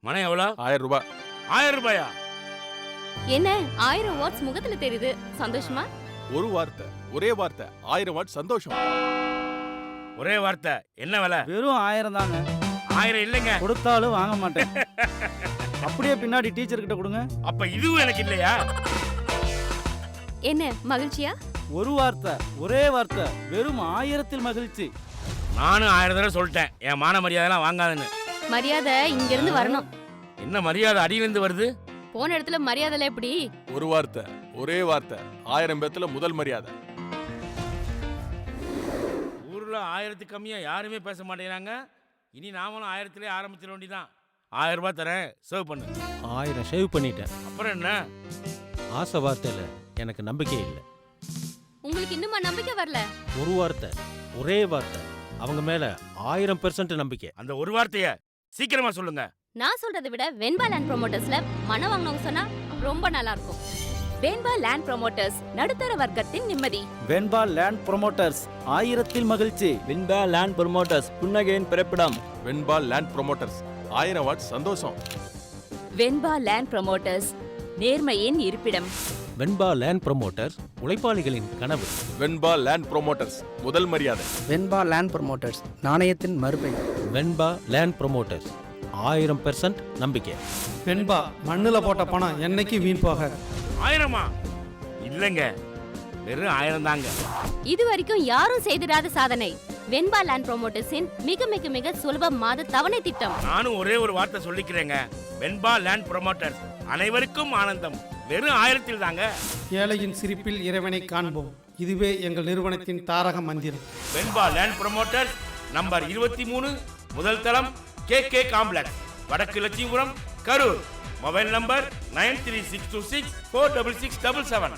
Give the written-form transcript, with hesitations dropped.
மனம் எவ்வளோ? 1000 ரூபாய். 1000 ரூபாயா? என்ன 1000 வாட்ஸ் முகத்துல தெரியுது, சந்தோஷமா? ஒரு வார்த்தை, ஒரே வார்த்தை, 1000 வாட் சந்தோஷம். ஒரே வார்த்தை, என்ன விலை? வெறும் 1000 தாங்க. 1000 இல்லைங்க. கொடுத்தாலும் வாங்க மாட்டேன். அப்படியே பின்னாடி டீச்சர் கிட்ட கொடுங்க. அப்ப இதுவும் எனக்கு இல்லையா? என்ன மகிழ்ச்சியா? ஒரு வார்த்தை, ஒரே வார்த்தை, வெறும் 1000ல் மகிழ்ச்சி. நானும் 1000 தடவை சொல்லிட்டேன் என் மான மரியாதைலாம் வாங்காதுன்னு. மரியாதை இங்க இருந்து வரணும். என்ன மரியாதை அடியிலிருந்து வருது? போன இடத்துல மரியாதை எப்படி? ஒரு வார்த்தை, ஒரே வார்த்தை, 1000 பேத்துல முதல் மரியாதை. ஊர்ல 1000க்கு கம்மியா யாருமே பேச மாட்டேங்கிறாங்க. இனி நாமளும் 1000லே ஆரம்பிச்சிட வேண்டியதான். 1000 ரூபாய் தரேன், சேவ் பண்ணு. 1000 சேவ் பண்ணிட்டேன். அப்புறம் என்ன? ஆசை வார்த்தையில எனக்கு நம்பிக்கை இல்லை. உங்களுக்கு இன்னுமா நம்பிக்கை வரல? ஒரு வார்த்தை, ஒரே வார்த்தை, அவங்க மேல 1000% நம்பிக்கை. அந்த ஒரு வார்த்தைய சீக்கிரமா சொல்லுங்க. நான் சொல்றதை விட வெண்பா லேண்ட் ப்ரோமோட்டர்ஸ்ல மன வாங்கினவங்க சொன்னா ரொம்ப நல்லா இருக்கும். வெண்பா லேண்ட் ப்ரோமோட்டர்ஸ், நடுத்தர வர்க்கத்தின் நிம்மதி. வெண்பா லேண்ட் ப்ரோமோட்டர்ஸ், 1000ல் மகிழ்ச்சி. வெண்பா லேண்ட் ப்ரோமோட்டர்ஸ், புன்னகையின் பிறப்பிடம். வெண்பா லேண்ட் ப்ரோமோட்டர்ஸ், 1000 வாட் சந்தோஷம். வெண்பா லேண்ட் ப்ரோமோட்டர்ஸ், நேர்மையின் இருப்பிடம். வெண்பா லேண்ட் ப்ரமோட்டர்ஸ், உழைப்பாளிகளின் கனவு. வெண்பா லேண்ட் ப்ரோமோட்டர்ஸ், முதல் மரியாதை. வெண்பா லேண்ட் ப்ரோமோட்டர்ஸ், நாணயத்தின் மறுபெயர். வெண்பா லேண்ட் ப்ரமோட்டர்ஸ், 1000% நம்பிக்கை. வெண்பா, மண்ணுல போட்ட பணம் என்னைக்கு வீண் போக. 1000மா? இல்லைங்க, வெறும் 1000 தாங்க. இது வரைக்கும் யாரும் செய்திடாத சாதனை வெண்பா லேண்ட் ப்ரோமோட்டர்ஸின் மிக மிக மிக சுலப மாத தவணை திட்டம். நானும் ஒரே ஒரு வார்த்தை சொல்லிக்கிறேங்க. வெண்பா லேண்ட் ப்ரோமோட்டர்ஸ், அனைவருக்கும் ஆனந்தம். வெறும் 1000ல் தாங்க. ஏழையின் சிரிப்பில் இறைவனை காண்போம். இதுவே எங்கள் நிறுவனத்தின் தாரக மந்திரம். வெண்பா லேண்ட் ப்ரோமோட்டர்ஸ், நம்பர் 23, முதல் தளம், KK காம்ப்ளெக்ஸ், வடக்கு லட்சுமிபுரம், கரூர். Mobile number 9362646677.